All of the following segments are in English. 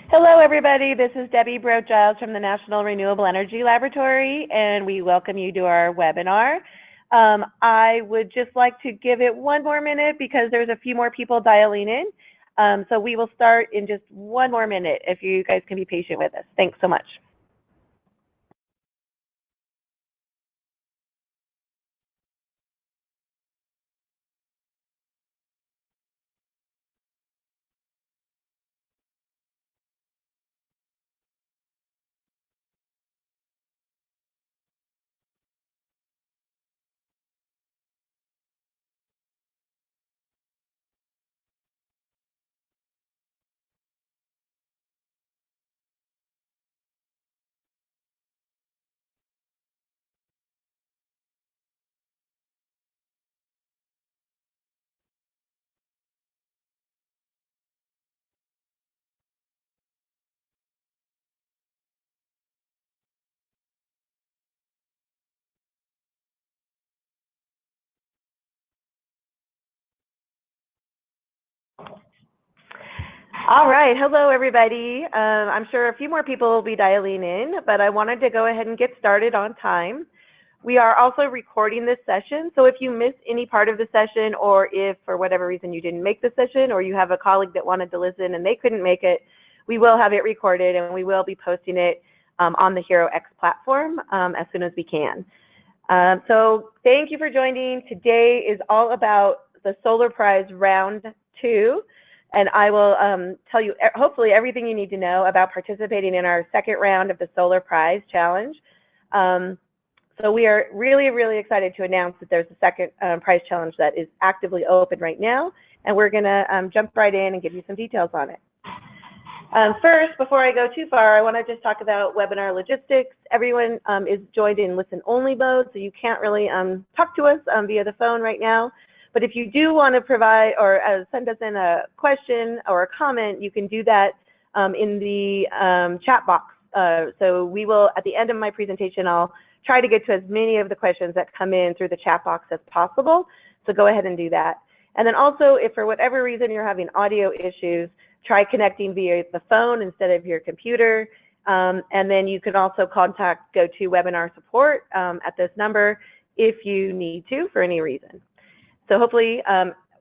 Hello, everybody. This is Debbie Broad-Giles from the National Renewable Energy Laboratory, and we welcome you to our webinar. I would just like to give it one more minute because there's a few more people dialing in. So we will start in just one more minute if you guys can be patient with us. Thanks so much. All right, hello everybody. I'm sure a few more people will be dialing in, but I wanted to go ahead and get started on time. We are also recording this session, so if you missed any part of the session, or if for whatever reason you didn't make the session, or you have a colleague that wanted to listen and they couldn't make it, we will have it recorded and we will be posting it on the HeroX platform as soon as we can. So thank you for joining. Today is all about the Solar Prize Round 2. And I will tell you hopefully everything you need to know about participating in our second round of the Solar Prize Challenge. So we are really, really excited to announce that there's a second prize challenge that is actively open right now. And we're going to jump right in and give you some details on it. First, before I go too far, I want to just talk about webinar logistics. Everyone is joined in listen-only mode, so you can't really talk to us via the phone right now. But if you do want to provide or send us in a question or a comment, you can do that in the chat box. So we will, at the end of my presentation, I'll try to get to as many of the questions that come in through the chat box as possible. So go ahead and do that. And then also, if for whatever reason you're having audio issues, try connecting via the phone instead of your computer. And then you can also contact GoToWebinar support at this number if you need to for any reason. So hopefully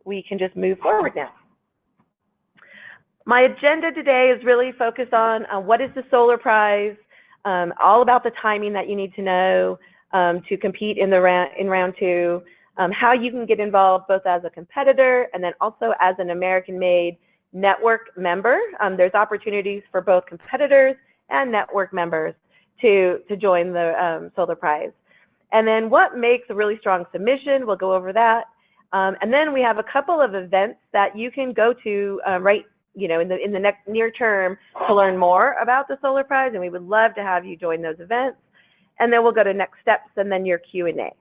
we can just move forward now. My agenda today is really focused on what is the Solar Prize, all about the timing that you need to know to compete in round 2, how you can get involved both as a competitor and then also as an American-made network member. There's opportunities for both competitors and network members to join the Solar Prize. And then what makes a really strong submission, we'll go over that. And then we have a couple of events that you can go to in the next near term to learn more about the Solar Prize, and we would love to have you join those events. And then we'll go to next steps and then your Q&A.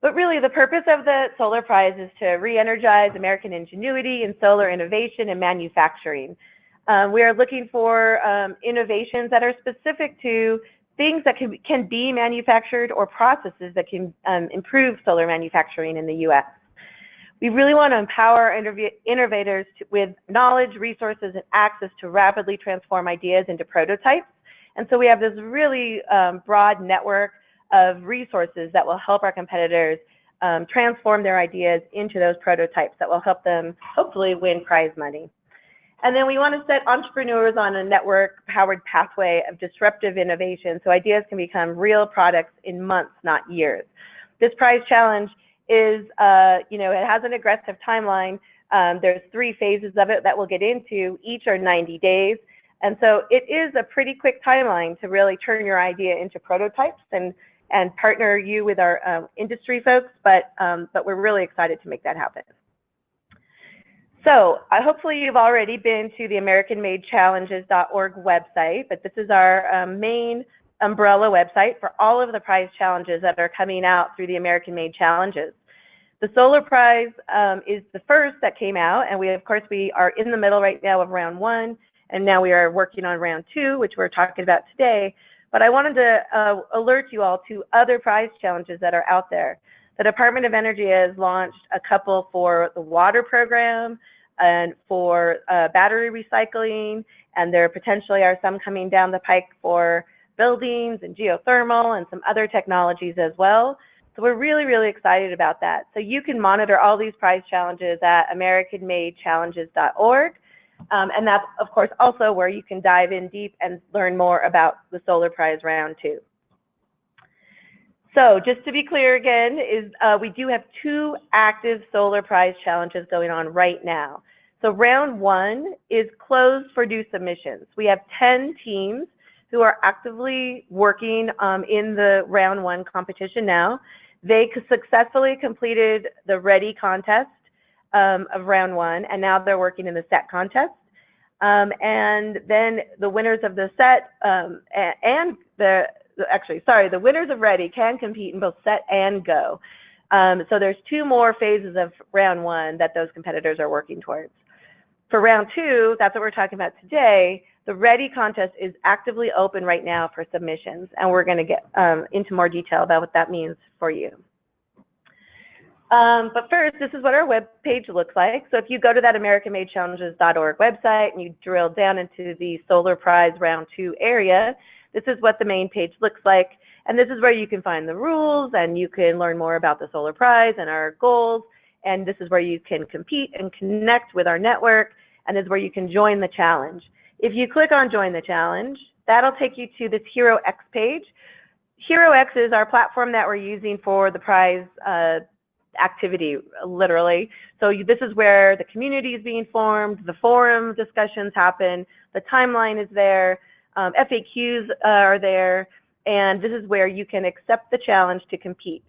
But really the purpose of the Solar Prize is to re-energize American ingenuity in solar innovation and manufacturing. We are looking for innovations that are specific to things that can be manufactured or processes that can improve solar manufacturing in the U.S. We really want to empower innovators with knowledge, resources, and access to rapidly transform ideas into prototypes. And so we have this really broad network of resources that will help our competitors transform their ideas into those prototypes that will help them hopefully win prize money. And then we want to set entrepreneurs on a network-powered pathway of disruptive innovation so ideas can become real products in months, not years. This prize challenge is, it has an aggressive timeline. There's 3 phases of it that we'll get into. Each are 90 days. And so it is a pretty quick timeline to really turn your idea into prototypes and partner you with our industry folks, but we're really excited to make that happen. So hopefully you've already been to the AmericanMadeChallenges.org website, but this is our main umbrella website for all of the prize challenges that are coming out through the American Made Challenges. The Solar Prize is the first that came out, and we are in the middle right now of round 1, and now we are working on round 2, which we're talking about today. But I wanted to alert you all to other prize challenges that are out there. The Department of Energy has launched a couple for the water program, and for battery recycling, and there potentially are some coming down the pike for buildings and geothermal and some other technologies as well. So we're really, really excited about that. So you can monitor all these prize challenges at americanmadechallenges.org. And that's, of course, also where you can dive in deep and learn more about the Solar Prize Round 2. So just to be clear again, we do have 2 active Solar Prize challenges going on right now. So Round 1 is closed for due submissions. We have 10 teams who are actively working in the Round 1 competition now. They successfully completed the Ready contest of Round 1, and now they're working in the Set contest. And then the winners of the Set the winners of Ready can compete in both Set and Go. So there's 2 more phases of Round 1 that those competitors are working towards. For Round 2, that's what we're talking about today. The Ready contest is actively open right now for submissions, and we're going to get into more detail about what that means for you. But first, this is what our web page looks like. So if you go to that americanmadechallenges.org website and you drill down into the Solar Prize Round 2 area, this is what the main page looks like. And this is where you can find the rules, and you can learn more about the Solar Prize and our goals. And this is where you can compete and connect with our network, and this is where you can join the challenge. If you click on Join the Challenge, that'll take you to this HeroX page. HeroX is our platform that we're using for the prize activity, literally. So this is where the community is being formed, the forum discussions happen, the timeline is there, FAQs are there, and this is where you can accept the challenge to compete.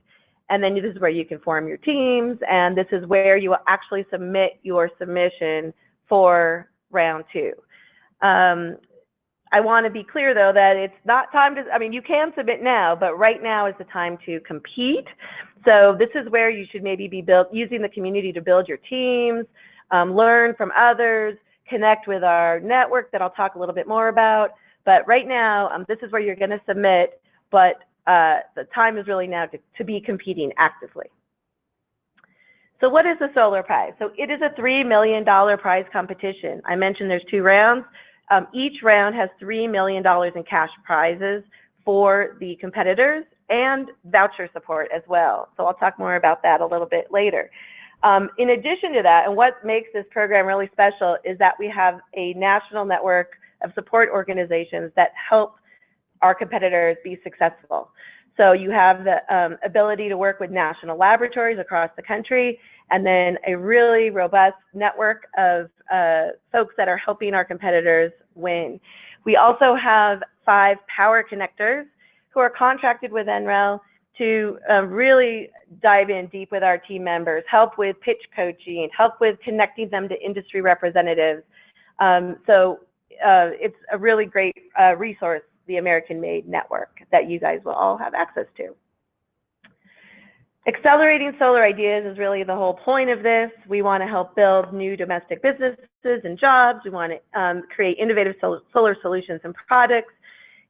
And then this is where you can form your teams, and this is where you will actually submit your submission for Round 2. I want to be clear, though, that it's not time to, you can submit now, but right now is the time to compete. So this is where you should maybe be using the community to build your teams, learn from others, connect with our network that I'll talk a little bit more about. But right now, this is where you're going to submit, but the time is really now to be competing actively. So what is the Solar Prize? So it is a $3 million prize competition. I mentioned there's 2 rounds. Each round has $3 million in cash prizes for the competitors and voucher support as well. So I'll talk more about that a little bit later. In addition to that, and what makes this program really special is that we have a national network of support organizations that help our competitors be successful. So you have the ability to work with national laboratories across the country, and then a really robust network of folks that are helping our competitors win. We also have 5 power connectors who are contracted with NREL to really dive in deep with our team members, help with pitch coaching, help with connecting them to industry representatives. So it's a really great resource, the American Made Network, that you guys will all have access to. Accelerating solar ideas is really the whole point of this. We want to help build new domestic businesses and jobs. We want to create innovative solar solutions and products,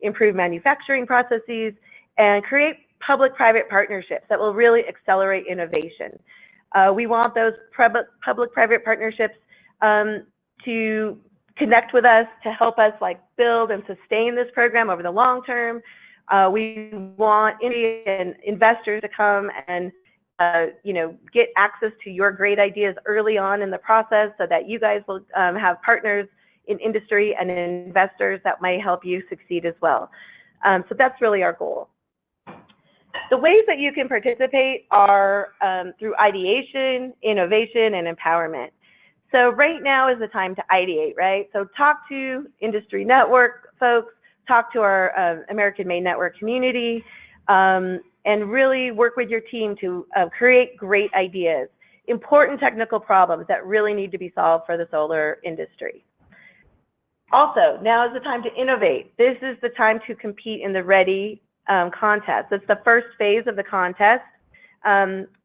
improve manufacturing processes, and create public-private partnerships that will really accelerate innovation. We want those public-private partnerships to connect with us, to help us build and sustain this program over the long term. We want Indian investors to come and get access to your great ideas early on in the process, so that you guys will have partners in industry and investors that might help you succeed as well. So that's really our goal. The ways that you can participate are through ideation, innovation, and empowerment. So right now is the time to ideate, right? So talk to industry network folks, talk to our American Made Network community, and really work with your team to create great ideas, important technical problems that really need to be solved for the solar industry. Also, now is the time to innovate. This is the time to compete in the Ready contest. It's the first phase of the contest.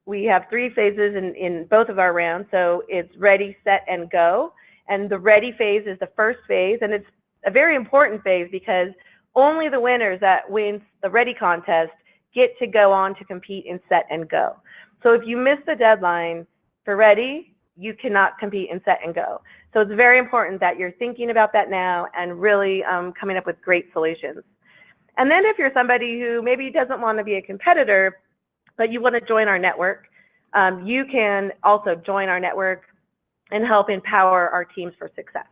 We have 3 phases in both of our rounds. So it's Ready, Set, and Go. And the Ready phase is the first phase, and it's a very important phase because only the winners that win the Ready contest get to go on to compete in Set and Go. So if you miss the deadline for Ready, you cannot compete in set and go. So it's very important that you're thinking about that now and really coming up with great solutions. And then if you're somebody who maybe doesn't want to be a competitor, but you want to join our network, you can also join our network and help empower our teams for success.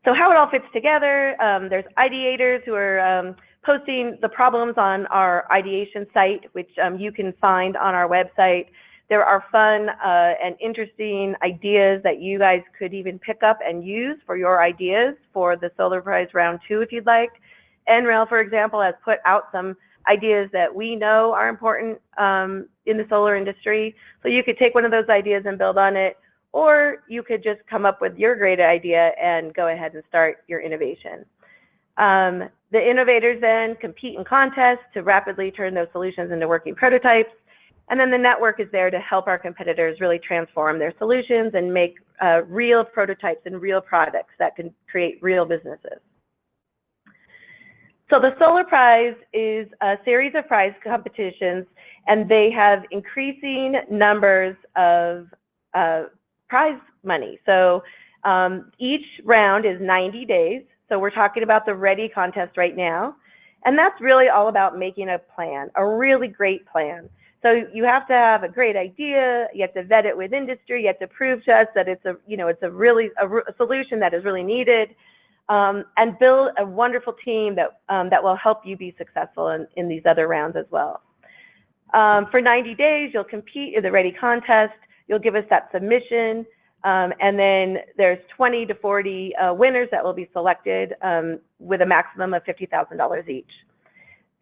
So how it all fits together, there's ideators who are posting the problems on our Ideation site, which you can find on our website. There are fun and interesting ideas that you guys could even pick up and use for your ideas for the Solar Prize Round 2 if you'd like. NREL, for example, has put out some ideas that we know are important in the solar industry. So you could take one of those ideas and build on it, or you could just come up with your great idea and go ahead and start your innovation. The innovators then compete in contests to rapidly turn those solutions into working prototypes. And then the network is there to help our competitors really transform their solutions and make real prototypes and real products that can create real businesses. So the Solar Prize is a series of prize competitions, and they have increasing numbers of prize money. So each round is 90 days. So we're talking about the Ready contest right now. And that's really all about making a plan, a really great plan. So you have to have a great idea, you have to vet it with industry, you have to prove to us that it's a, it's a solution that is really needed, and build a wonderful team that, that will help you be successful in these other rounds as well. For 90 days, you'll compete in the Ready contest, you'll give us that submission, and then there's 20 to 40 winners that will be selected with a maximum of $50,000 each.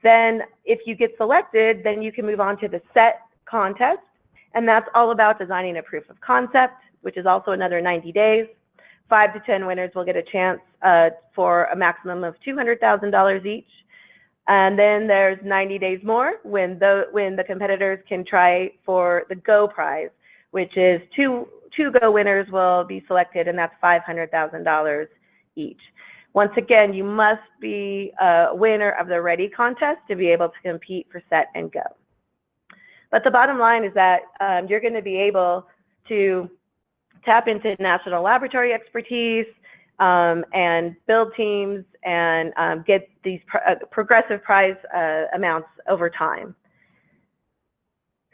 Then if you get selected, then you can move on to the set contest, and that's all about designing a proof of concept, which is also another 90 days. 5 to 10 winners will get a chance for a maximum of $200,000 each. And then there's 90 days more when the competitors can try for the Go prize, which is two Go winners will be selected, and that's $500,000 each. Once again, you must be a winner of the Ready contest to be able to compete for Set and Go. But the bottom line is that you're going to be able to tap into national laboratory expertise and build teams and get these progressive prize amounts over time.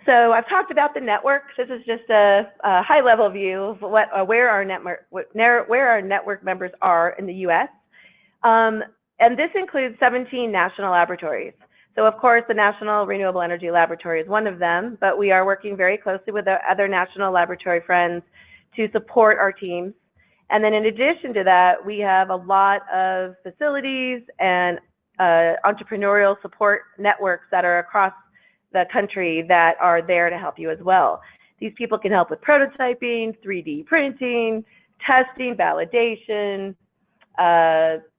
So I've talked about the network. This is just a high-level view of where our network members are in the U.S. And this includes 17 national laboratories. So of course, the National Renewable Energy Laboratory is one of them, but we are working very closely with our other national laboratory friends to support our teams. And then in addition to that, we have a lot of facilities and entrepreneurial support networks that are across the country that are there to help you as well. These people can help with prototyping, 3D printing, testing, validation,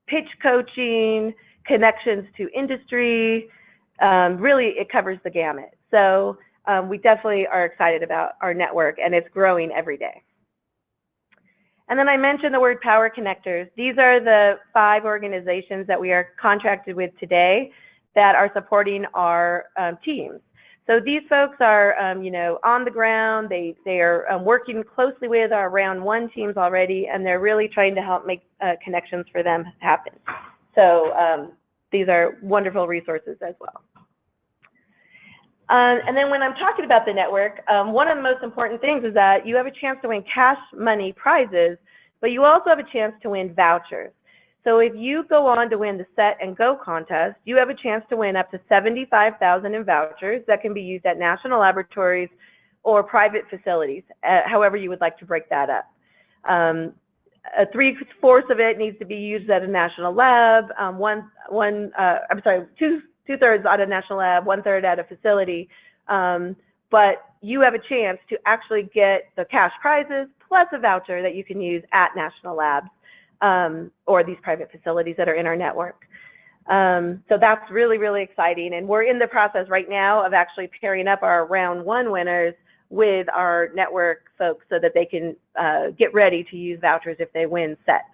pitch coaching, connections to industry. Really, it covers the gamut. So we definitely are excited about our network, and it's growing every day. And then I mentioned the word Power Connectors. These are the 5 organizations that we are contracted with today that are supporting our teams. So these folks are, on the ground. They are working closely with our round 1 teams already, and they're really trying to help make connections for them happen. So these are wonderful resources as well. And then when I'm talking about the network, one of the most important things is that you have a chance to win cash money prizes, but you also have a chance to win vouchers. So if you go on to win the Set and Go contest, you have a chance to win up to $75,000 in vouchers that can be used at national laboratories or private facilities, however you would like to break that up. 3/4 of it needs to be used at a national lab, two-thirds at a national lab, 1/3 at a facility. But you have a chance to actually get the cash prizes plus a voucher that you can use at national labs or these private facilities that are in our network. So that's really, really exciting. And we're in the process right now of actually pairing up our round 1 winners with our network folks so that they can get ready to use vouchers if they win Set.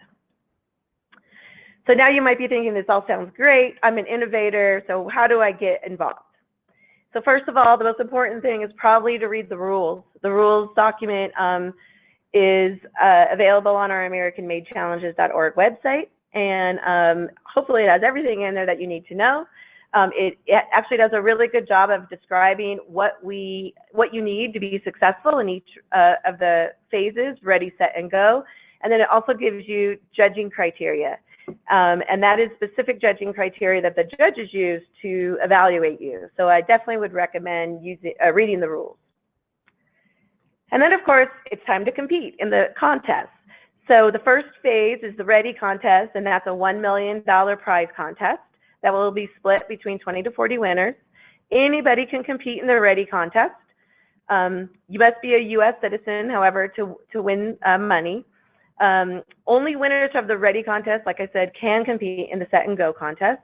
So now you might be thinking, this all sounds great. I'm an innovator, so how do I get involved? So first of all, the most important thing is probably to read the rules. The rules document is available on our AmericanMadeChallenges.org website, and hopefully it has everything in there that you need to know. It actually does a really good job of describing what you need to be successful in each of the phases, ready, set, and go. And then it also gives you judging criteria. And that is specific judging criteria that the judges use to evaluate you. So I definitely would recommend reading the rules. And then, of course, it's time to compete in the contest. So the first phase is the Ready contest, and that's a $1 million prize contest that will be split between 20 to 40 winners. Anybody can compete in the Ready contest. You must be a U.S. citizen, however, to win money. Only winners of the Ready contest, like I said, can compete in the Set and Go contest.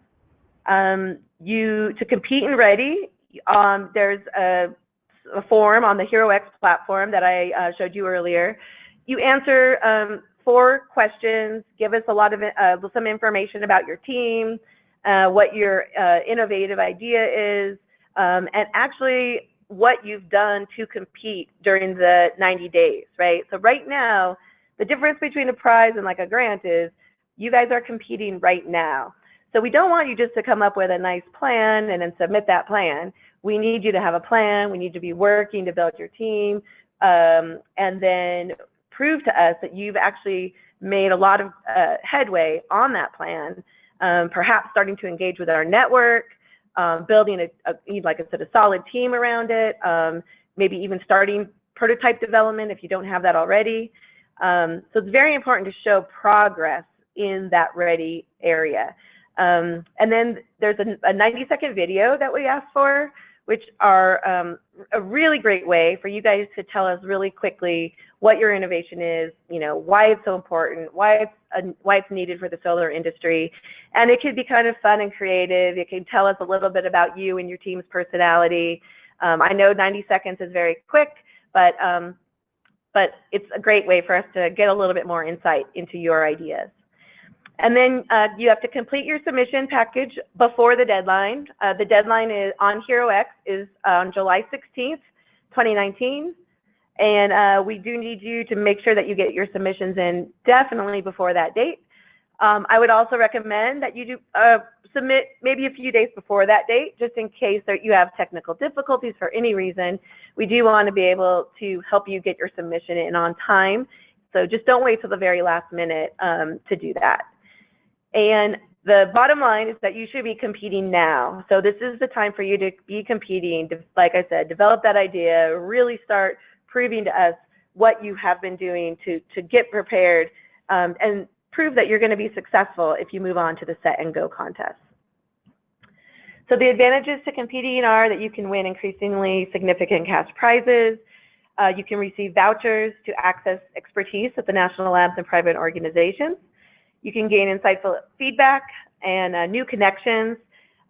To compete in Ready, there's a form on the HeroX platform that I showed you earlier. You answer 4 questions, give us a lot of some information about your team, what your innovative idea is, and actually what you've done to compete during the 90 days, right? So right now, the difference between a prize and like a grant is you guys are competing right now. So we don't want you just to come up with a nice plan and then submit that plan. We need you to have a plan. We need to be working to build your team, and then prove to us that you've actually made a lot of headway on that plan, perhaps starting to engage with our network, building like I said, a solid team around it, maybe even starting prototype development if you don't have that already. So it's very important to show progress in that Ready area. And then there's a 90-second video that we asked for, which are a really great way for you guys to tell us really quickly what your innovation is, why it's so important, why it's needed for the solar industry. And it could be kind of fun and creative. It can tell us a little bit about you and your team's personality. I know 90 seconds is very quick, but it's a great way for us to get a little bit more insight into your ideas. And then you have to complete your submission package before the deadline. The deadline is on HeroX is on July 16th, 2019. And we do need you to make sure that you get your submissions in definitely before that date. I would also recommend that you do submit maybe a few days before that date, just in case that you have technical difficulties for any reason. We do want to be able to help you get your submission in on time. So just don't wait till the very last minute to do that. And the bottom line is that you should be competing now. So this is the time for you to be competing, like I said, develop that idea, really start proving to us what you have been doing to get prepared, and prove that you're going to be successful if you move on to the Set and Go contest. So the advantages to competing are that you can win increasingly significant cash prizes. You can receive vouchers to access expertise at the national labs and private organizations. You can gain insightful feedback and new connections,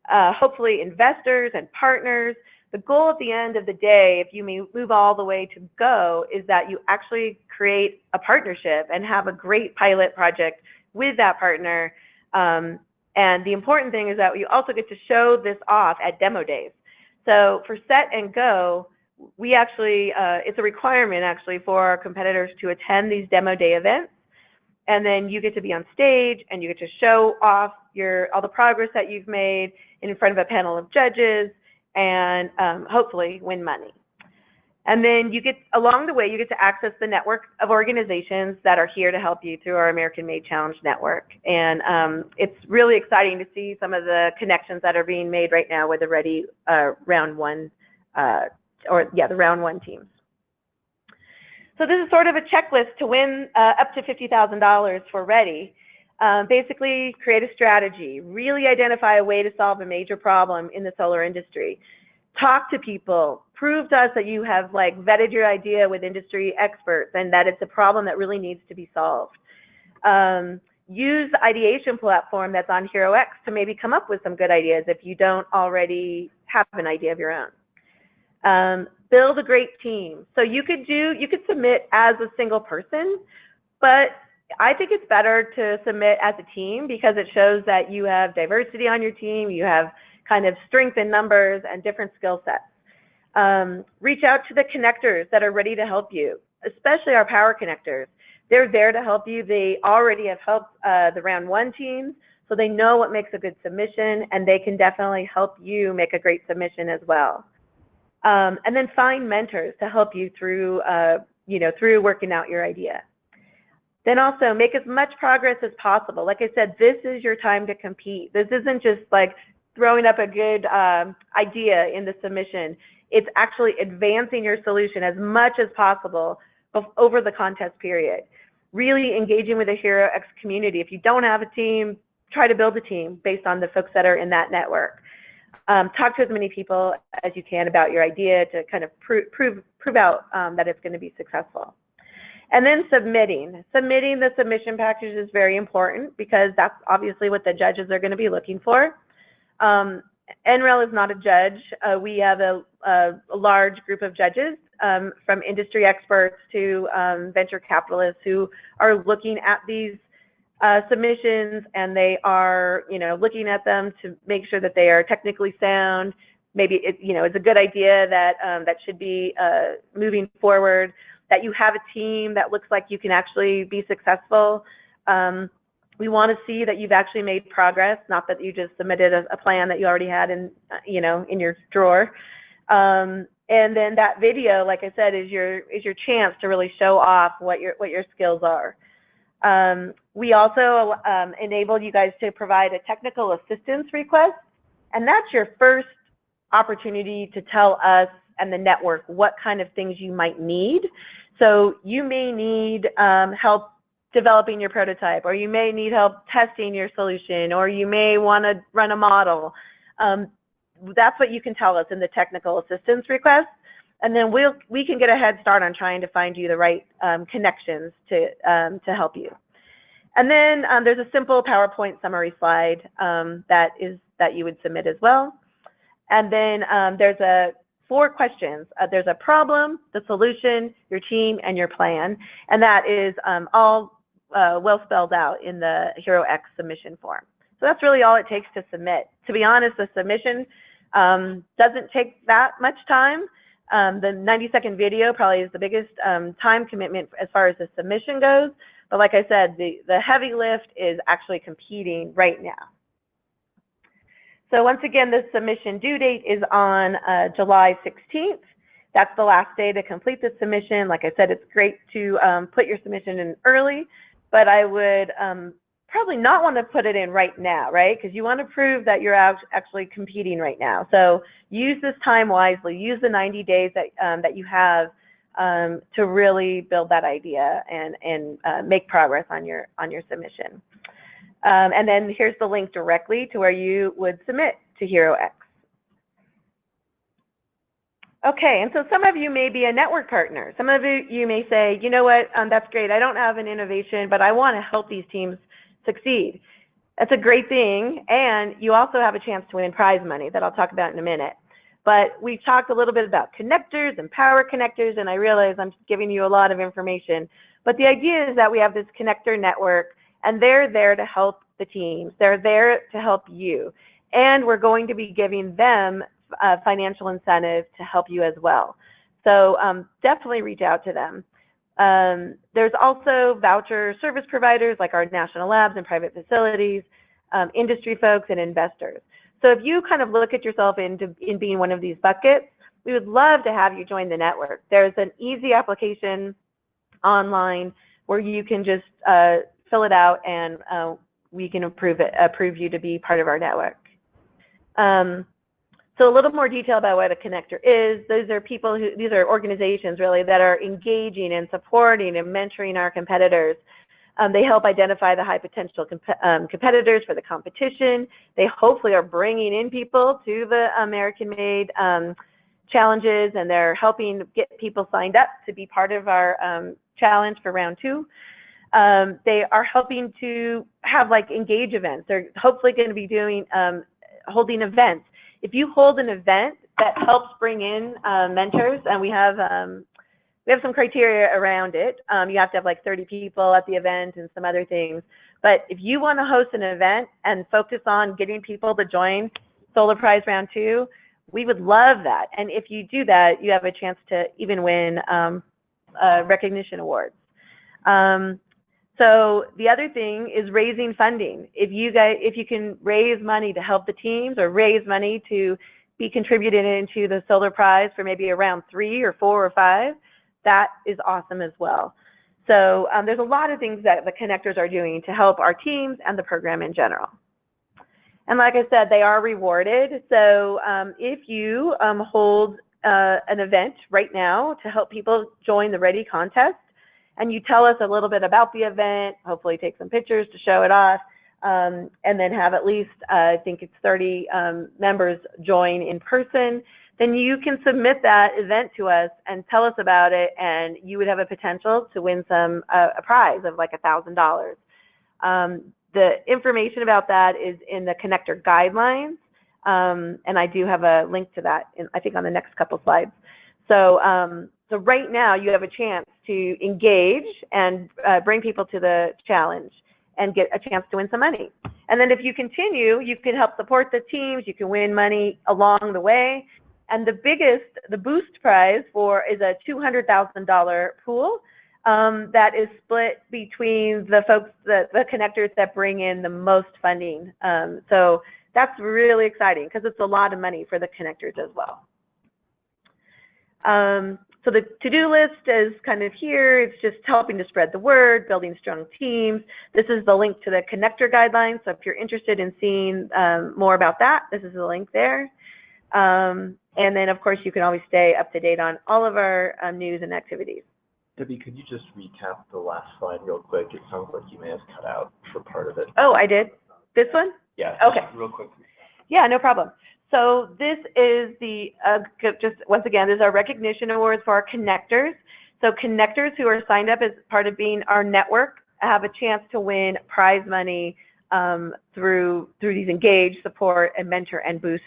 hopefully investors and partners. The goal at the end of the day, if you move all the way to Go, is that you actually create a partnership and have a great pilot project with that partner. And the important thing is that you also get to show this off at demo days. So for Set and Go, we actually, it's a requirement actually for our competitors to attend these demo day events. And then you get to be on stage and you get to show off all the progress that you've made in front of a panel of judges, and hopefully win money. And then along the way, you get to access the network of organizations that are here to help you through our American Made Challenge network. And it's really exciting to see some of the connections that are being made right now with the Ready round one, the round one teams. So this is sort of a checklist to win up to $50,000 for Ready. Basically, create a strategy, really identify a way to solve a major problem in the solar industry. Talk to people, prove to us that you have vetted your idea with industry experts and that it's a problem that really needs to be solved. Use the Ideation platform that's on HeroX to maybe come up with some good ideas if you don't already have an idea of your own. Build a great team. So you could submit as a single person, but I think it's better to submit as a team because it shows that you have diversity on your team, you have kind of strength in numbers and different skill sets. Reach out to the connectors that are ready to help you, especially our power connectors. They're there to help you. They already have helped the round one teams, so they know what makes a good submission, and they can definitely help you make a great submission as well. And then find mentors to help you through, through working out your idea. Then also make as much progress as possible. Like I said, this is your time to compete. This isn't just like throwing up a good idea in the submission. It's actually advancing your solution as much as possible over the contest period. Really engaging with the HeroX community. If you don't have a team, try to build a team based on the folks that are in that network. Talk to as many people as you can about your idea to kind of prove out that it's going to be successful. And then submitting. Submitting the submission package is very important because that's obviously what the judges are going to be looking for. NREL is not a judge. We have a large group of judges from industry experts to venture capitalists who are looking at these submissions, and they are, looking at them to make sure that they are technically sound. Maybe it's a good idea that that should be moving forward. That you have a team that looks like you can actually be successful. We want to see that you've actually made progress, not that you just submitted a plan that you already had in your drawer. And then that video, like I said, is your chance to really show off what your skills are. We also enable you guys to provide a technical assistance request, and that's your first opportunity to tell us and the network what kind of things you might need. So you may need help developing your prototype, or you may need help testing your solution, or you may want to run a model. That's what you can tell us in the technical assistance request, and then we can get a head start on trying to find you the right connections to help you. And then there's a simple PowerPoint summary slide that you would submit as well. And then there's 4 questions. There's a problem, the solution, your team, and your plan. And that is all well spelled out in the HeroX submission form. So that's really all it takes to submit. To be honest, the submission doesn't take that much time. The 90-second video probably is the biggest time commitment as far as the submission goes. But like I said, the heavy lift is actually competing right now. So once again, the submission due date is on July 16th. That's the last day to complete the submission. Like I said, it's great to put your submission in early, but I would probably not want to put it in right now, right? Because you want to prove that you're actually competing right now. So use this time wisely. Use the 90 days that you have to really build that idea and make progress on your submission. And then here's the link directly to where you would submit to HeroX. Okay, and so some of you may be a network partner. Some of you may say, you know what, that's great. I don't have an innovation, but I want to help these teams succeed. That's a great thing, and you also have a chance to win prize money that I'll talk about in a minute. But we've talked a little bit about connectors and power connectors, and I realize I'm just giving you a lot of information. But the idea is that we have this connector network, and they're there to help the teams. They're there to help you. And we're going to be giving them financial incentive to help you as well. So definitely reach out to them. There's also voucher service providers like our national labs and private facilities, industry folks, and investors. So if you kind of look at yourself in being one of these buckets, we would love to have you join the network. There's an easy application online where you can just fill it out, and we can approve you to be part of our network. So a little more detail about what a connector is. These are organizations really that are engaging and supporting and mentoring our competitors. They help identify the high potential competitors for the competition. They hopefully are bringing in people to the American-made challenges, and they're helping get people signed up to be part of our challenge for round 2. They are helping to have like engage events. They're hopefully going to be doing holding events. If you hold an event that helps bring in mentors, and we have some criteria around it. You have to have like 30 people at the event and some other things. But if you want to host an event and focus on getting people to join Solar Prize Round 2, We would love that. And if you do that, you have a chance to even win recognition awards. So the other thing is raising funding. If you can raise money to help the teams or raise money to be contributed into the Solar Prize for maybe around 3 or 4 or 5, that is awesome as well. So there's a lot of things that the connectors are doing to help our teams and the program in general. And like I said, they are rewarded. So if you hold an event right now to help people join the Ready contest, and you tell us a little bit about the event, hopefully take some pictures to show it off, and then have at least, I think it's 30 members join in person, then you can submit that event to us and tell us about it, and you would have a potential to win a prize of like $1,000. The information about that is in the connector guidelines, and I do have a link to that, I think, on the next couple slides. So, so right now you have a chance to engage and bring people to the challenge and get a chance to win some money. And then if you continue, you can help support the teams, you can win money along the way. And the boost prize is a $200,000 pool that is split between the folks, the connectors that bring in the most funding. So that's really exciting because it's a lot of money for the connectors as well. So the to-do list is kind of here. It's just helping to spread the word, building strong teams. This is the link to the connector guidelines. So if you're interested in seeing more about that, this is the link there. And then, of course, you can always stay up to date on all of our news and activities. Debbie, could you just recap the last slide real quick? It sounds like you may have cut out for part of it. Oh, I did? This one? Yeah. Okay. Real quick. Yeah, no problem. So this is just once again, this is our recognition awards for our connectors. So connectors who are signed up as part of being our network have a chance to win prize money through these engage, support, and mentor and boost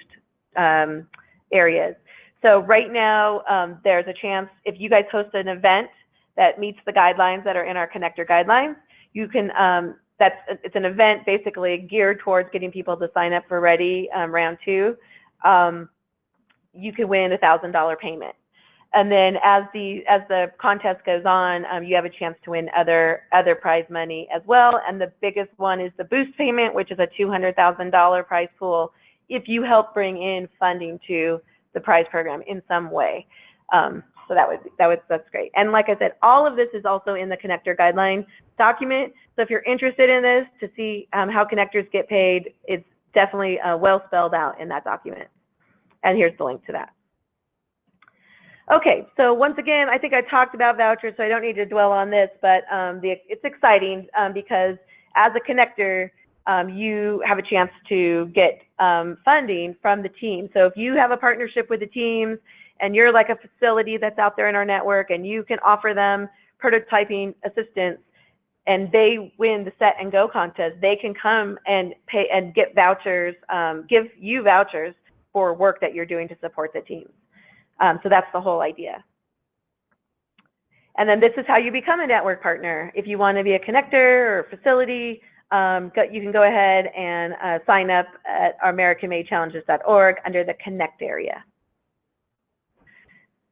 areas. So right now, there's a chance if you guys host an event that meets the guidelines that are in our connector guidelines, you can, it's an event basically geared towards getting people to sign up for Ready round 2. You can win a $1,000 payment. And then as the contest goes on, you have a chance to win other prize money as well. And the biggest one is the boost payment, which is a $200,000 prize pool if you help bring in funding to the prize program in some way. So that's great. And like I said, all of this is also in the connector guideline document. So if you're interested in this to see how connectors get paid, it's definitely well spelled out in that document. And here's the link to that. Okay, so once again, I think I talked about vouchers, so I don't need to dwell on this, but it's exciting because as a connector, you have a chance to get funding from the team. So if you have a partnership with the teams and you're like a facility that's out there in our network and you can offer them prototyping assistance and they win the set and go contest, they can come and pay and get vouchers, give you vouchers for work that you're doing to support the teams. So that's the whole idea. And then this is how you become a network partner. If you want to be a connector or facility, you can go ahead and sign up at AmericanMadeChallenges.org under the Connect area.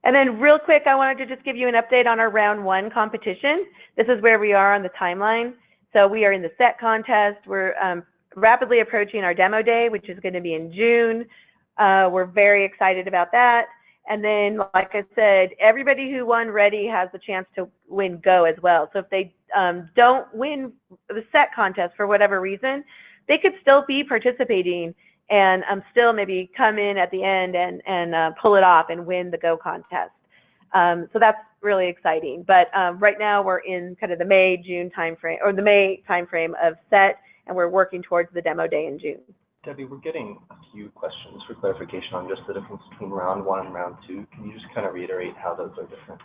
And then real quick, I wanted to just give you an update on our round 1 competition. This is where we are on the timeline. So we are in the set contest. We're rapidly approaching our demo day, which is going to be in June. We're very excited about that. And then, like I said, everybody who won Ready has the chance to win Go as well. So if they don't win the set contest for whatever reason, they could still be participating and still maybe come in at the end and pull it off and win the Go contest. So that's really exciting. But right now we're in kind of the May-June timeframe, or the May timeframe of set, and we're working towards the demo day in June. Debbie, we're getting a few questions for clarification on just the difference between round 1 and round 2. Can you just kind of reiterate how those are different?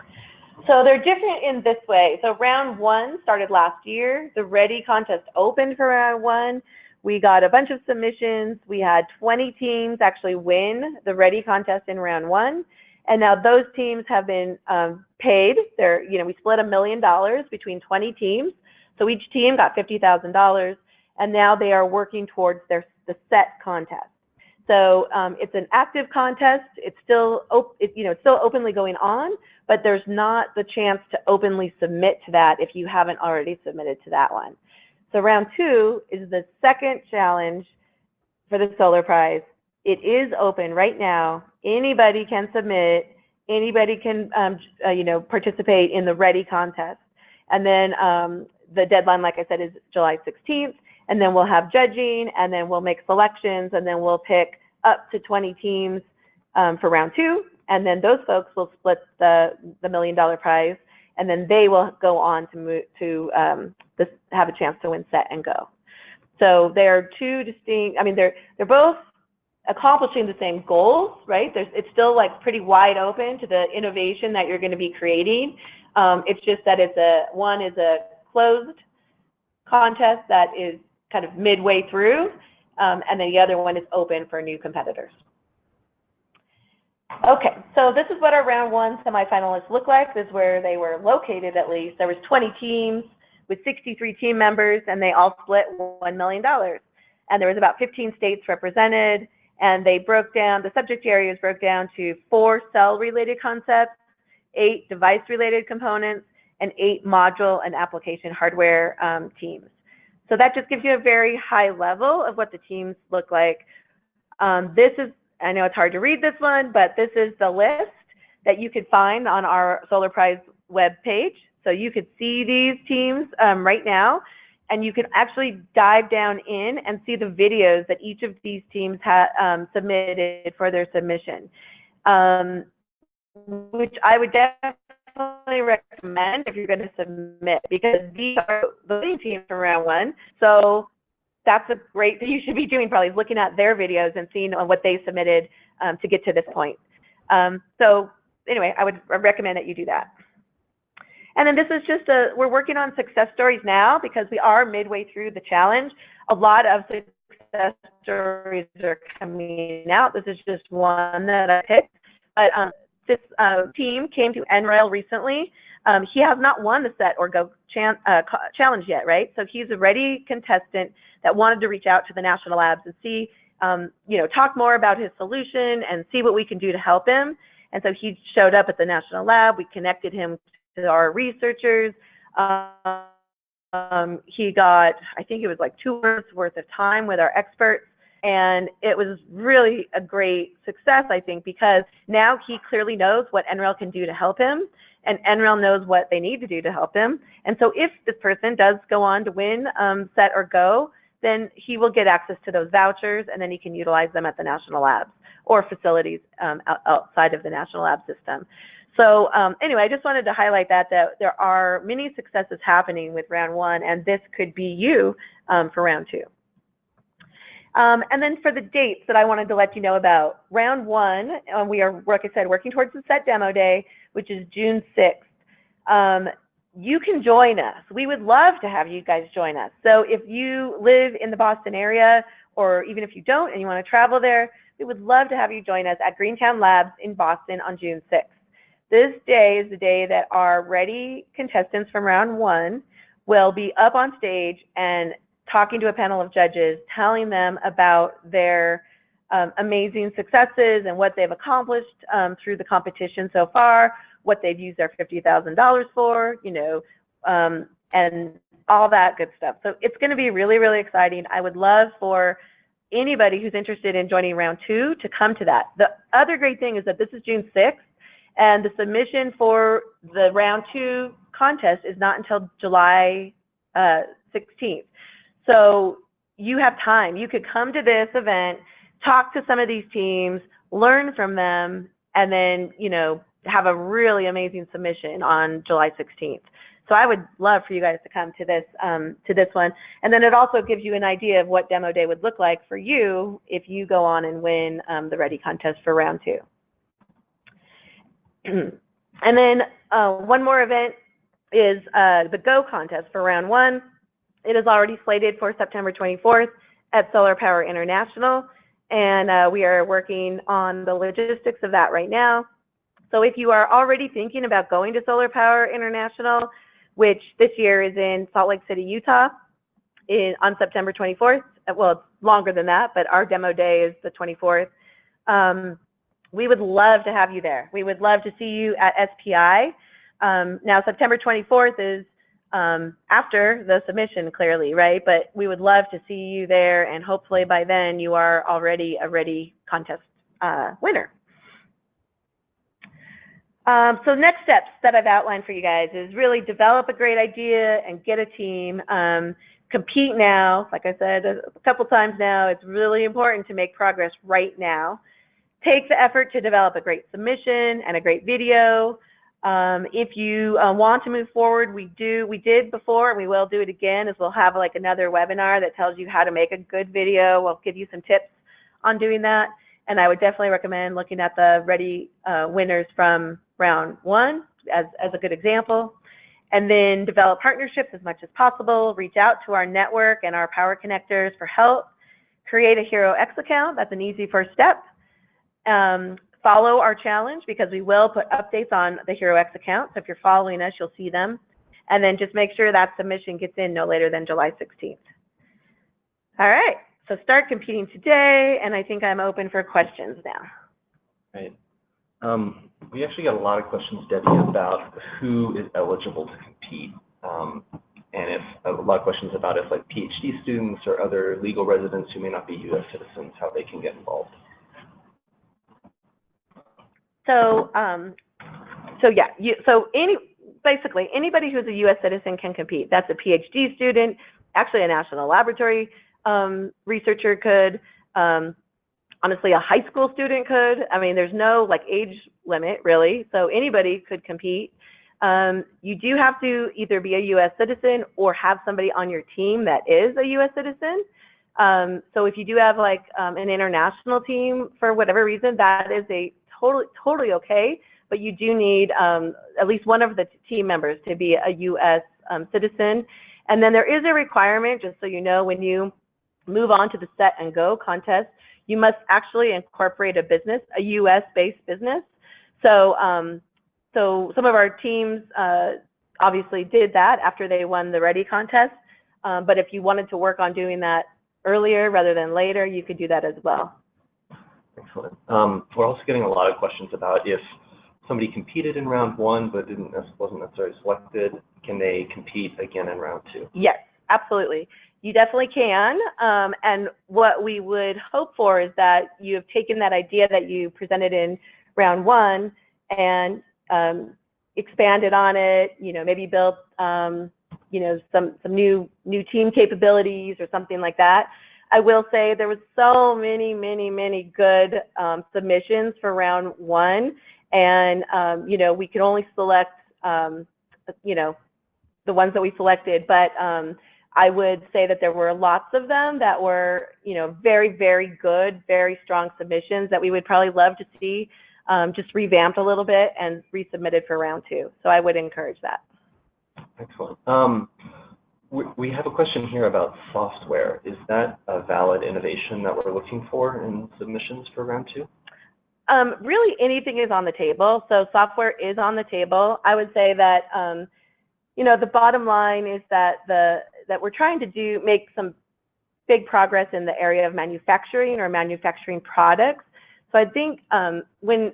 So they're different in this way. So round 1 started last year. The Ready contest opened for round 1. We got a bunch of submissions. We had 20 teams actually win the Ready contest in round 1. And now those teams have been paid. We split $1 million between 20 teams. So each team got $50,000. And now they are working towards the set contest. So it's an active contest. It's still, it's still openly going on, but there's not the chance to openly submit to that if you haven't already submitted to that one. So round 2 is the second challenge for the Solar Prize. It is open right now. Anybody can submit. Anybody can, participate in the Ready contest. And then the deadline, like I said, is July 16th. And then we'll have judging, and then we'll make selections, and then we'll pick up to 20 teams for round 2. And then those folks will split the $1 million prize, and then they will go on to move to have a chance to win Set and Go. So they're two distinct. I mean, they're both accomplishing the same goals, right? It's still like pretty wide open to the innovation that you're going to be creating. It's just that one is a closed contest that is kind of midway through, and then the other one is open for new competitors. Okay, so this is what our round 1 semifinalists look like. This is where they were located, at least. There was 20 teams with 63 team members, and they all split $1 million. And there was about 15 states represented, and they broke down, the subject areas broke down to 4 cell-related concepts, 8 device-related components, and 8 module and application hardware teams. So that just gives you a very high level of what the teams look like. This is, I know it's hard to read this one, but this is the list that you could find on our Solar Prize web page. So you could see these teams right now, and you can actually dive down in and see the videos that each of these teams had submitted for their submission, which I would definitely recommend if you're going to submit, because these are the leading teams from round 1. So that's a great thing you should be doing, probably, is looking at their videos and seeing what they submitted to get to this point. So anyway, I would recommend that you do that. And then this is just we're working on success stories now because we are midway through the challenge. A lot of success stories are coming out. This is just one that I picked. But this team came to NREL recently. He has not won the Set or Go challenge yet, right? So he's a ready contestant that wanted to reach out to the national labs and see, talk more about his solution and see what we can do to help him. And so he showed up at the national lab. We connected him to our researchers. He got, I think it was like 2 hours worth of time with our experts. And it was really a great success, I think, because now he clearly knows what NREL can do to help him, and NREL knows what they need to do to help him. And so if this person does go on to win Set or Go, then he will get access to those vouchers, and then he can utilize them at the national labs or facilities outside of the national lab system. So anyway, I just wanted to highlight that there are many successes happening with round 1, and this could be you for round 2. And then for the dates that I wanted to let you know about, round 1, we are, like I said, working towards the Set Demo Day, which is June 6th. You can join us. We would love to have you guys join us. So if you live in the Boston area, or even if you don't and you want to travel there, we would love to have you join us at Greentown Labs in Boston on June 6th. This day is the day that our ready contestants from round 1 will be up on stage and talking to a panel of judges, telling them about their amazing successes and what they've accomplished through the competition so far, what they've used their $50,000 for, and all that good stuff. So it's going to be really, really exciting. I would love for anybody who's interested in joining round 2 to come to that. The other great thing is that this is June 6th, and the submission for the round 2 contest is not until July 16th. So you have time. You could come to this event, talk to some of these teams, learn from them, and then, have a really amazing submission on July 16th. So I would love for you guys to come to this one. And then it also gives you an idea of what demo day would look like for you if you go on and win the Ready contest for round 2. And then one more event is the Go contest for round 1. It is already slated for September 24th at Solar Power International, and we are working on the logistics of that right now. So if you are already thinking about going to Solar Power International, which this year is in Salt Lake City, Utah, on September 24th, well, it's longer than that, but our demo day is the 24th. We would love to have you there. We would love to see you at SPI. Now, September 24th is after the submission, clearly, right? But we would love to see you there, and hopefully by then you are already a ready contest winner. So next steps that I've outlined for you guys is really develop a great idea and get a team. Compete now. Like I said a couple times now, it's really important to make progress right now. Take the effort to develop a great submission and a great video. If you want to move forward, we did before, and we will do it again, is we'll have like another webinar that tells you how to make a good video. We'll give you some tips on doing that. And I would definitely recommend looking at the ready winners from round 1 as a good example. And then develop partnerships as much as possible. Reach out to our network and our power connectors for help. Create a HeroX account. That's an easy first step. Follow our challenge, because we will put updates on the HeroX account. So if you're following us, you'll see them. And then just make sure that submission gets in no later than July 16th. All right, so start competing today, and I think I'm open for questions now. Right. We actually got a lot of questions, Debbie, about who is eligible to compete. And if a lot of questions about if like PhD students or other legal residents who may not be U.S. citizens, how they can get involved. So, basically anybody who's a U.S. citizen can compete. That's a PhD student, actually a national laboratory researcher could, honestly, a high school student could. I mean, there's no like age limit really, so anybody could compete. You do have to either be a U.S. citizen or have somebody on your team that is a U.S. citizen. So if you do have like an international team for whatever reason, that is a totally okay, but you do need at least one of the team members to be a U.S. Citizen. And then there is a requirement, just so you know, when you move on to the set and go contest, you must actually incorporate a business, a U.S.-based business. So, so some of our teams obviously did that after they won the Ready contest, but if you wanted to work on doing that earlier rather than later, you could do that as well. Excellent. We're also getting a lot of questions about if somebody competed in round 1 but wasn't necessarily selected, can they compete again in round 2? Yes, absolutely. You definitely can. And what we would hope for is that you have taken that idea that you presented in round 1 and expanded on it. You know, maybe built you know, some new team capabilities or something like that. I will say there was so many good submissions for round 1, and you know, we could only select you know, the ones that we selected, but I would say that there were lots of them that were, you know, very good, very strong submissions that we would probably love to see just revamped a little bit and resubmitted for round 2. So I would encourage that. Excellent. We have a question here about software. Is that a valid innovation that we're looking for in submissions for round 2? Really, anything is on the table. So software is on the table. I would say that, you know, the bottom line is that that we're trying to make some big progress in the area of manufacturing or manufacturing products. So I think when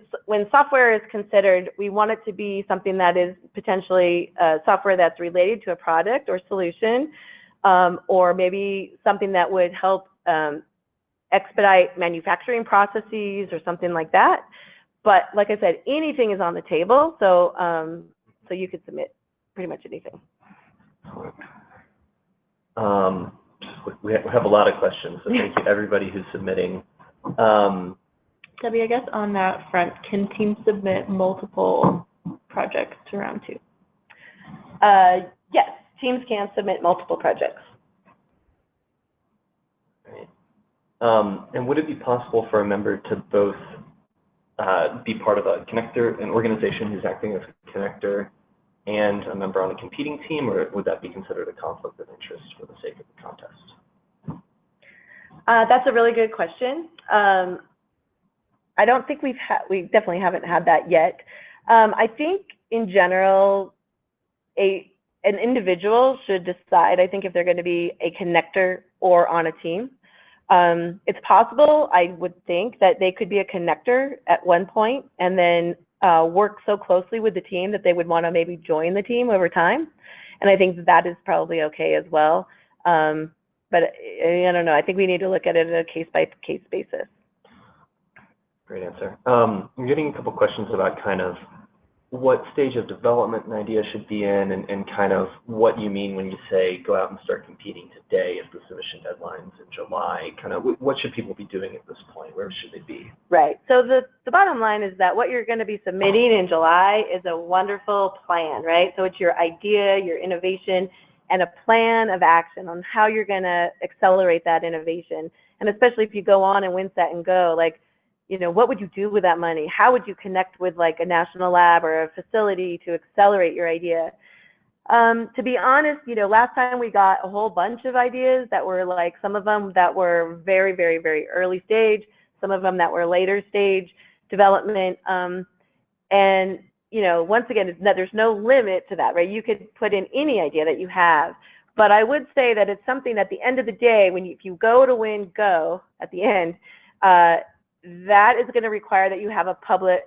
software is considered, we want it to be something that is potentially software that's related to a product or solution, or maybe something that would help expedite manufacturing processes or something like that. But like I said, anything is on the table, so so you could submit pretty much anything. We have a lot of questions, so thank you everybody who's submitting. Debbie, I guess on that front, can teams submit multiple projects to round 2? Yes, teams can submit multiple projects. Right. And would it be possible for a member to both be part of a connector, an organization who's acting as a connector, and a member on a competing team, or would that be considered a conflict of interest for the sake of the contest? That's a really good question. I don't think we definitely haven't had that yet. I think in general, an individual should decide, I think, if they're going to be a connector or on a team. It's possible, I would think, that they could be a connector at one point and then work so closely with the team that they would want to maybe join the team over time. And I think that is probably okay as well. But I don't know. I think we need to look at it on a case-by-case basis. Great answer. I'm getting a couple questions about kind of what stage of development an idea should be in, and kind of what you mean when you say go out and start competing today if the submission deadline's in July. Kind of what should people be doing at this point? Where should they be? Right. So the bottom line is that what you're going to be submitting in July is a wonderful plan, right? So it's your idea, your innovation, and a plan of action on how you're going to accelerate that innovation. And especially if you go on and win, set, and go, like, you know, what would you do with that money? How would you connect with like a national lab or a facility to accelerate your idea? To be honest, you know, last time we got a whole bunch of ideas that were like, some of them that were very, very, very early stage, some of them that were later stage development. And, you know, once again, there's no limit to that, right? You could put in any idea that you have. But I would say that it's something at the end of the day, if you go to win, go at the end, that is going to require that you have a pilot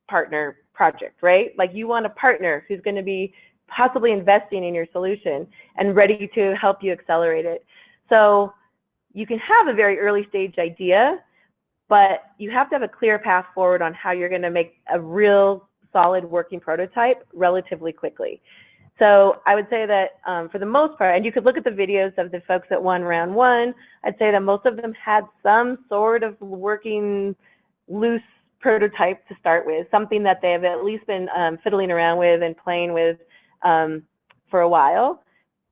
partner project, right? Like you want a partner who's going to be possibly investing in your solution and ready to help you accelerate it. So you can have a very early stage idea, but you have to have a clear path forward on how you're going to make a real solid working prototype relatively quickly. So I would say that for the most part, and you could look at the videos of the folks that won round one, I'd say that most of them had some sort of working loose prototype to start with, something that they have at least been fiddling around with and playing with for a while.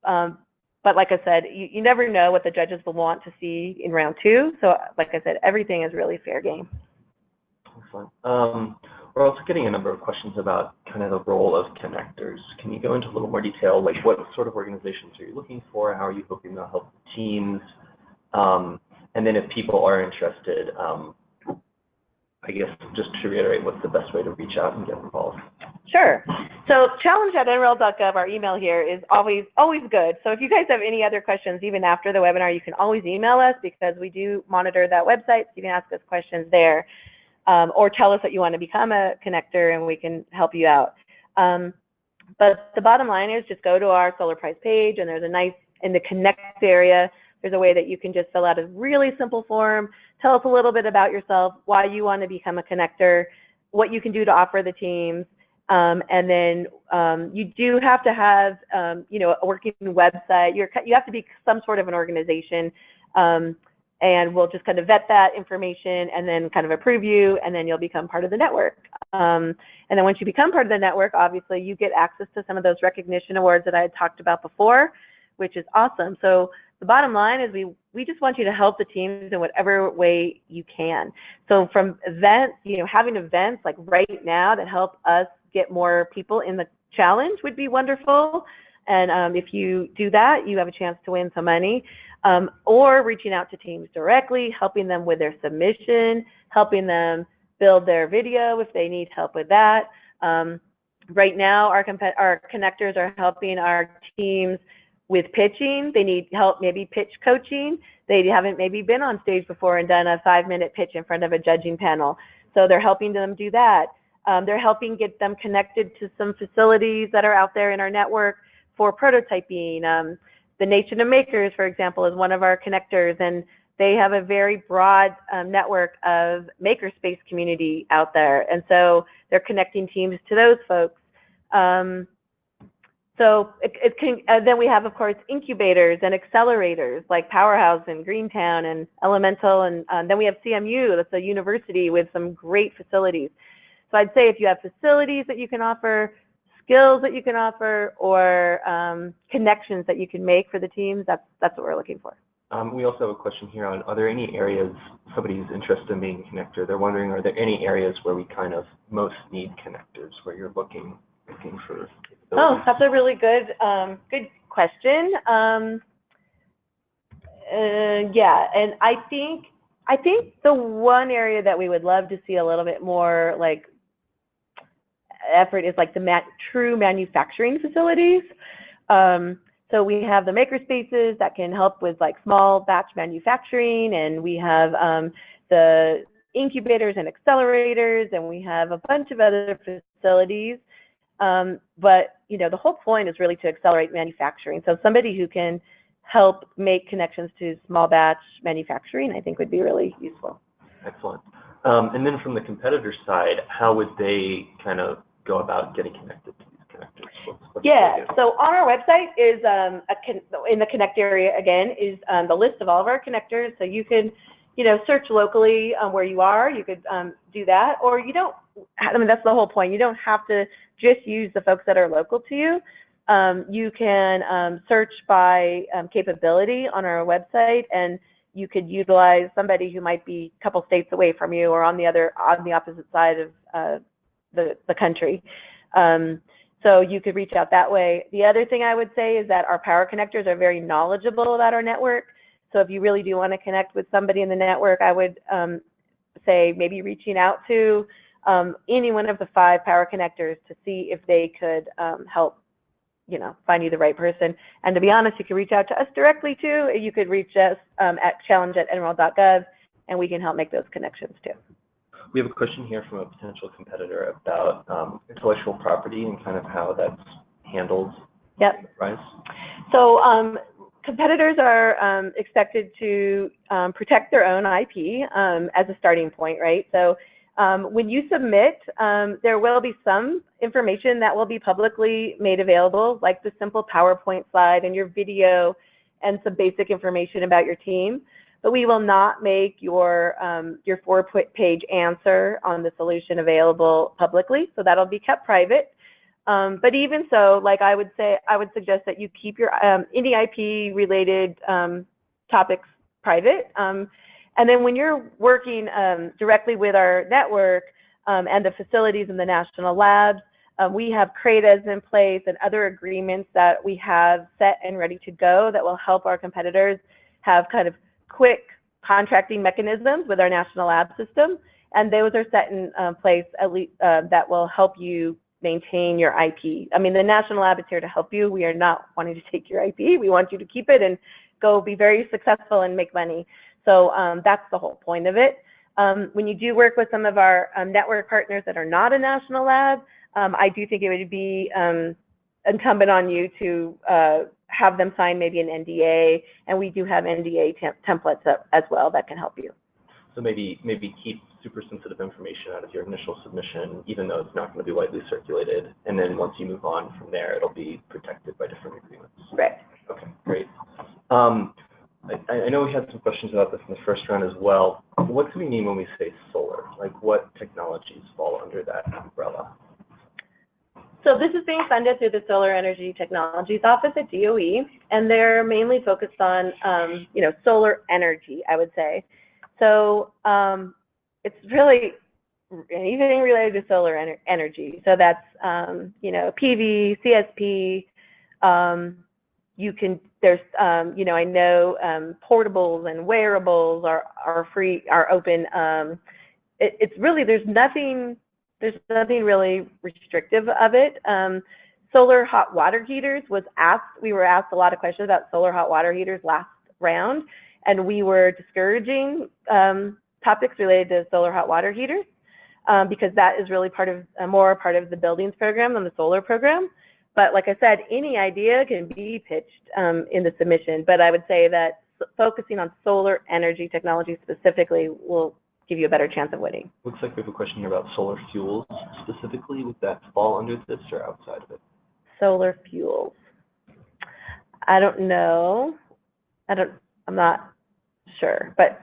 But like I said, you never know what the judges will want to see in round two. So like I said, everything is really fair game. Excellent. We're also getting a number of questions about kind of the role of connectors. Can you go into a little more detail, like what sort of organizations are you looking for? How are you hoping to help teams? And then if people are interested, I guess just to reiterate, what's the best way to reach out and get involved? Sure. So challenge@nrel.gov, our email here is always good. So if you guys have any other questions, even after the webinar, you can always email us because we do monitor that website. So you can ask us questions there. Or tell us that you want to become a connector and we can help you out. But the bottom line is just go to our Solar Prize page, and there's a nice, in the connect area, there's a way that you can just fill out a really simple form, tell us a little bit about yourself, why you want to become a connector, what you can do to offer the teams, and then you do have to have, you know, a working website. You have to be some sort of an organization. And we'll just kind of vet that information and then kind of approve you, and then you'll become part of the network. And then once you become part of the network, obviously you get access to some of those recognition awards that I had talked about before, which is awesome. So the bottom line is we just want you to help the teams in whatever way you can. So from events, you know, having events like right now that help us get more people in the challenge would be wonderful. And if you do that, you have a chance to win some money. Or reaching out to teams directly, helping them with their submission, helping them build their video if they need help with that. Right now, our connectors are helping our teams with pitching. They need help, maybe pitch coaching. They haven't maybe been on stage before and done a 5-minute pitch in front of a judging panel. So they're helping them do that. They're helping get them connected to some facilities that are out there in our network for prototyping. The Nation of Makers, for example, is one of our connectors, and they have a very broad network of makerspace community out there. And so they're connecting teams to those folks. So it can, then we have, of course, incubators and accelerators like Powerhouse and Greentown and Elemental. And then we have CMU, that's a university with some great facilities. So I'd say if you have facilities that you can offer, skills that you can offer, or connections that you can make for the teams, that's what we're looking for. We also have a question here on, are there any areas, somebody's interested in being a connector, they're wondering, are there any areas where we kind of most need connectors, where you're looking for? Oh, that's a really good question. Yeah, and I think the one area that we would love to see a little bit more like effort is like the true manufacturing facilities. So So we have the maker spaces that can help with like small batch manufacturing, and we have the incubators and accelerators, and we have a bunch of other facilities. But you know, the whole point is really to accelerate manufacturing. So somebody who can help make connections to small batch manufacturing, I think would be really useful. Excellent. And then from the competitor side, how would they kind of go about getting connected to these connectors? Yeah, so on our website is, in the connect area again, is the list of all of our connectors. So you can, you know, search locally where you are. You could do that, or you don't, I mean, that's the whole point. You don't have to just use the folks that are local to you. You can search by capability on our website, and you could utilize somebody who might be a couple states away from you or on the opposite side of the country. So you could reach out that way. The other thing I would say is that our power connectors are very knowledgeable about our network. So if you really do want to connect with somebody in the network, I would say maybe reaching out to any one of the 5 power connectors to see if they could help, you know, find you the right person. And to be honest, you can reach out to us directly too. You could reach us at challenge@nrel.gov, and we can help make those connections too. We have a question here from a potential competitor about intellectual property and kind of how that's handled. Yep. Right. So competitors are expected to protect their own IP as a starting point, right? So when you submit, there will be some information that will be publicly made available, like the simple PowerPoint slide and your video and some basic information about your team. But we will not make your 4-page answer on the solution available publicly, so that'll be kept private. But even so, like I would suggest that you keep your any IP related topics private. And then when you're working directly with our network and the facilities in the national labs, we have CRADAs in place and other agreements that we have set and ready to go that will help our competitors have kind of quick contracting mechanisms with our national lab system, and those are set in place at least that will help you maintain your IP. I mean, the national lab is here to help you. We are not wanting to take your IP. We want you to keep it and go be very successful and make money. So that's the whole point of it. When you do work with some of our network partners that are not a national lab, I do think it would be incumbent on you to have them sign maybe an NDA, and we do have NDA templates as well that can help you. So maybe keep super sensitive information out of your initial submission, even though it's not going to be widely circulated, and then once you move on from there, it'll be protected by different agreements. Right. Okay, great. I know we had some questions about this in the first round as well. What do we mean when we say solar? Like, what technologies fall under that umbrella? So this is being funded through the Solar Energy Technologies Office at DOE, and they're mainly focused on, you know, solar energy, I would say. So it's really anything related to solar energy. So that's, you know, PV, CSP. There's, you know, I know portables and wearables are free, are open. It's really, there's nothing really restrictive of it. Solar hot water heaters we were asked a lot of questions about solar hot water heaters last round, and we were discouraging topics related to solar hot water heaters because that is really more part of the buildings program than the solar program. But like I said, any idea can be pitched in the submission, but I would say that focusing on solar energy technology specifically will give you a better chance of winning. Looks like we have a question here about solar fuels specifically. Would that fall under this or outside of it? Solar fuels. I don't know. I'm not sure. But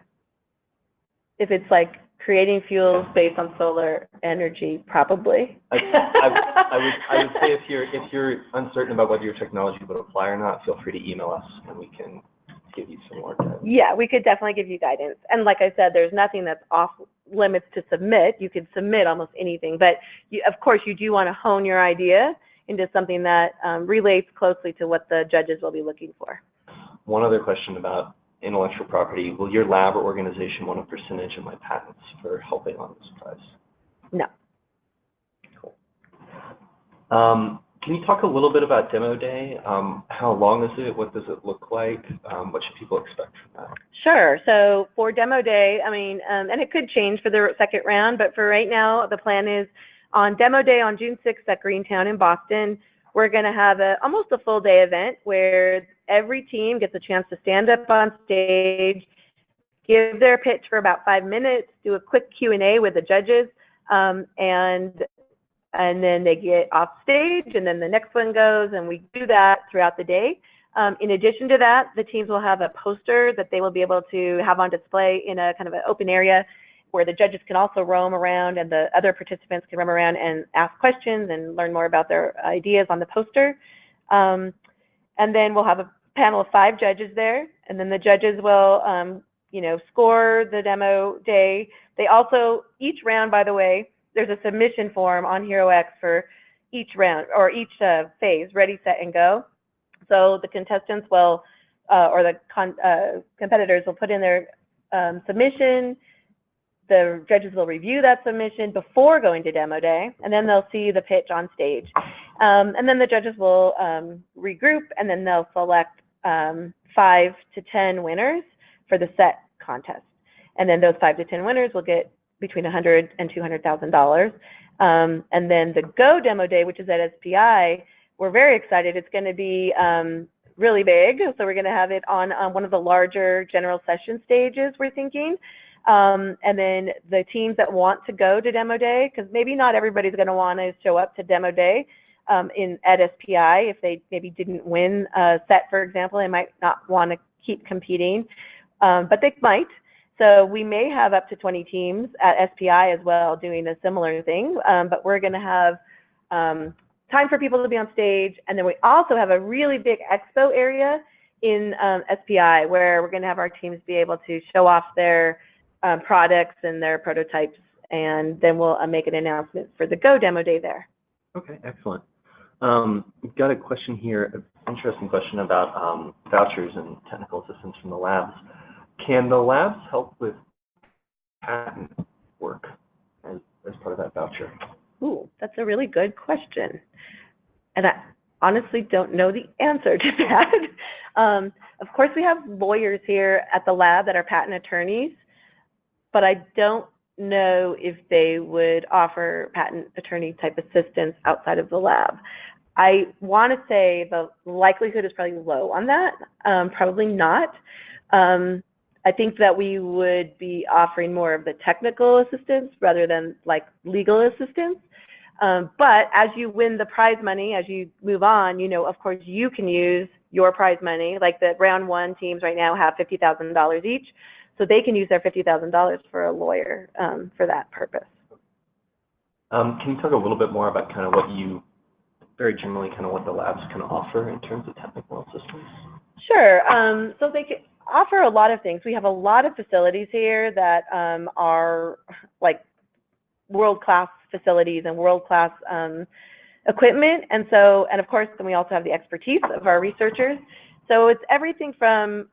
if it's like creating fuels based on solar energy, probably. I would say if you're uncertain about whether your technology would apply or not, feel free to email us and we can give you some more guidance. Yeah, we could definitely give you guidance. And like I said, there's nothing that's off limits to submit. You could submit almost anything, but of course you do want to hone your idea into something that relates closely to what the judges will be looking for. One other question about intellectual property. Will your lab or organization want a percentage of my patents for helping on this prize? No. Cool. Can Can you talk a little bit about Demo Day? How long is it? What does it look like? What should people expect from that? Sure. So for Demo Day, I mean, and it could change for the second round, but for right now, the plan is on Demo Day on June 6th at Greentown in Boston, we're going to have almost a full day event where every team gets a chance to stand up on stage, give their pitch for about 5 minutes, do a quick Q&A with the judges, and then they get off stage, and then the next one goes, and we do that throughout the day. In addition to that, the teams will have a poster that they will be able to have on display in a kind of an open area where the judges can also roam around and the other participants can roam around and ask questions and learn more about their ideas on the poster. And then we'll have a panel of 5 judges there, and then the judges will, score the Demo Day. They also, each round, by the way, there's a submission form on HeroX for each round or each phase, ready, set, and go. So the contestants will, or the competitors will put in their submission. The judges will review that submission before going to Demo Day, and then they'll see the pitch on stage. And then the judges will regroup, and then they'll select 5 to 10 winners for the set contest. And then those 5 to 10 winners will get between $100,000 and $200,000. And then the Go Demo Day, which is at SPI, we're very excited. It's going to be really big. So we're going to have it on one of the larger general session stages, we're thinking. And then the teams that want to go to Demo Day, because maybe not everybody's going to want to show up to Demo Day at SPI. If they maybe didn't win a set, for example, they might not want to keep competing, but they might. So we may have up to 20 teams at SPI as well doing a similar thing, but we're going to have time for people to be on stage. And then we also have a really big expo area in SPI where we're going to have our teams be able to show off their products and their prototypes, and then we'll make an announcement for the Go Demo Day there. Okay, excellent. We've got a question here, an interesting question about vouchers and technical assistance from the labs. Can the labs help with patent work as part of that voucher? Ooh, that's a really good question. And I honestly don't know the answer to that. Of course, we have lawyers here at the lab that are patent attorneys, but I don't know if they would offer patent attorney type assistance outside of the lab. I want to say the likelihood is probably low on that, probably not. I think that we would be offering more of the technical assistance rather than like legal assistance. But as you win the prize money, as you move on, of course, you can use your prize money. Like the round 1 teams right now have $50,000 each. So they can use their $50,000 for a lawyer for that purpose. Can you talk a little bit more about kind of what you, very generally, kind of what the labs can offer in terms of technical assistance? Sure. So they can offer a lot of things. We have a lot of facilities here that are like world-class facilities and world-class equipment. And of course, then we also have the expertise of our researchers. So it's everything from,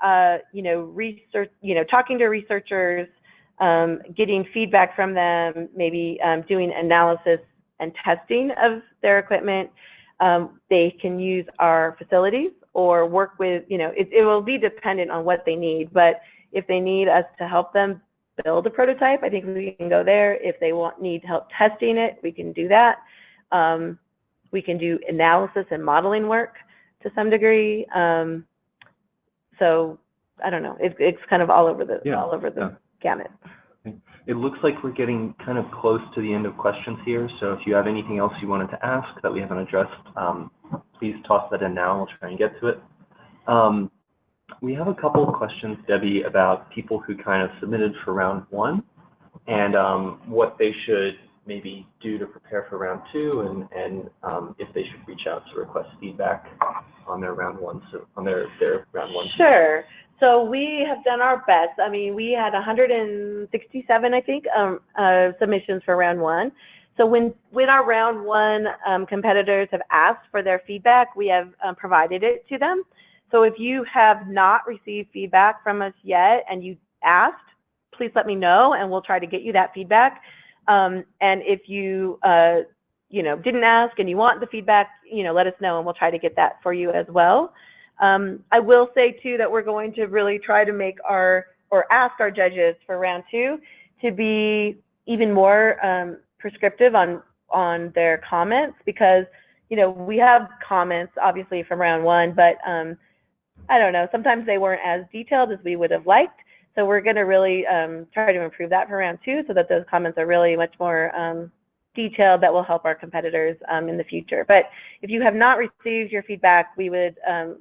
research, talking to researchers, getting feedback from them, maybe doing analysis and testing of their equipment. They can use our facilities or work with, it will be dependent on what they need. But if they need us to help them build a prototype, I think we can go there. If they need help testing it, we can do that. We can do analysis and modeling work to some degree. So I don't know. It's kind of all over the gamut. It looks like we're getting kind of close to the end of questions here. So if you have anything else you wanted to ask that we haven't addressed, please toss that in now. We'll try and get to it. We have a couple of questions, Debbie, about people who kind of submitted for round 1 and what they should maybe do to prepare for round 2 and if they should reach out to request feedback on their round 1, so on their round 1. Sure. So we have done our best. I mean, we had 167, I think, submissions for round 1. So when our round 1 competitors have asked for their feedback, we have provided it to them. So if you have not received feedback from us yet and you asked, please let me know and we'll try to get you that feedback. And if you didn't ask and you want the feedback, let us know and we'll try to get that for you as well. I will say too that we're going to really try to make or ask our judges for round 2 to be even more prescriptive on their comments, because we have comments obviously from round 1, but I don't know, sometimes they weren't as detailed as we would have liked. So we're going to really try to improve that for round 2 so that those comments are really much more detailed, that will help our competitors in the future. But if you have not received your feedback, we would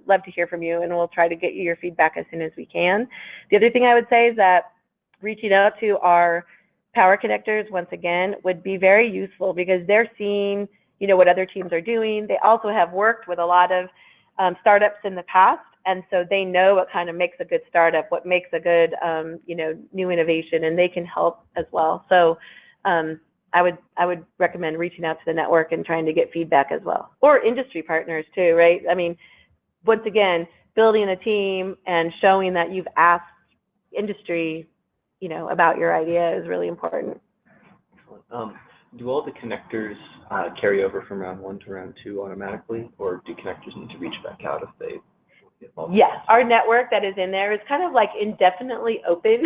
love to hear from you, and we'll try to get you your feedback as soon as we can. The other thing I would say is that reaching out to our power connectors, once again, would be very useful, because they're seeing, what other teams are doing. They also have worked with a lot of startups in the past, and so they know what kind of makes a good startup, what makes a good, new innovation, and they can help as well. So I would recommend reaching out to the network and trying to get feedback as well, or industry partners too, right? I mean, once again, building a team and showing that you've asked industry, about your idea is really important. Excellent. Do all the connectors carry over from round 1 to round 2 automatically, or do connectors need to reach back out if they get involved? Yes, our network that is in there is kind of like indefinitely open.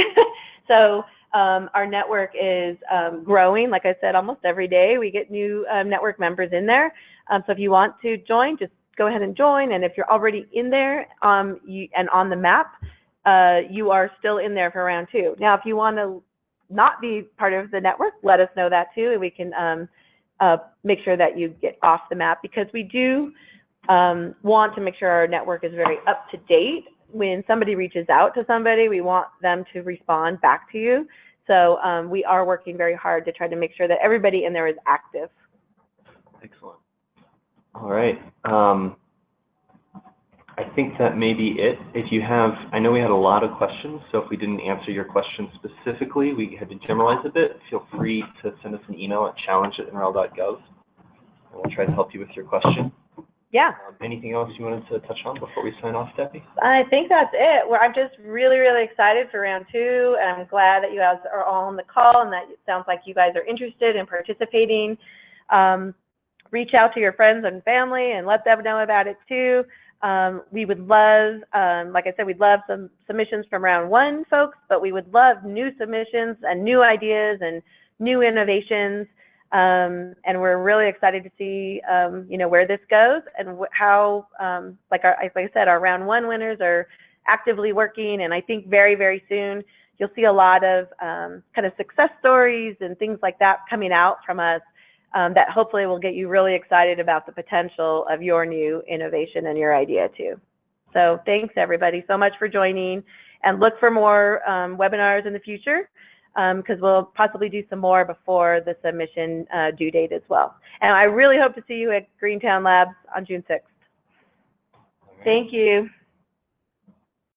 So our network is growing. Like I said, almost every day we get new network members in there. So if you want to join, just go ahead and join. And if you're already in there and on the map, you are still in there for round 2. Now, if you want to not be part of the network, let us know that too, and we can make sure that you get off the map, because we do want to make sure our network is very up to date. When somebody reaches out to somebody, we want them to respond back to you. So we are working very hard to try to make sure that everybody in there is active. Excellent. All right. I think that may be it. If you have, I know we had a lot of questions, so if we didn't answer your question specifically, we had to generalize a bit. Feel free to send us an email at challenge@nrel.gov, and we'll try to help you with your question. Yeah. Anything else you wanted to touch on before we sign off, Debbie? I think that's it. I'm just really, really excited for round 2, and I'm glad that you guys are all on the call, and that it sounds like you guys are interested in participating. Reach out to your friends and family and let them know about it too. We would love, like I said, we'd love some submissions from round 1 folks, but we would love new submissions and new ideas and new innovations. And we're really excited to see, where this goes, and how, like I said, our round 1 winners are actively working. And I think very, very soon you'll see a lot of kind of success stories and things like that coming out from us, that hopefully will get you really excited about the potential of your new innovation and your idea too. So thanks everybody so much for joining, and look for more webinars in the future, because we'll possibly do some more before the submission due date as well. And I really hope to see you at Greentown Labs on June 6th. Right. Thank you.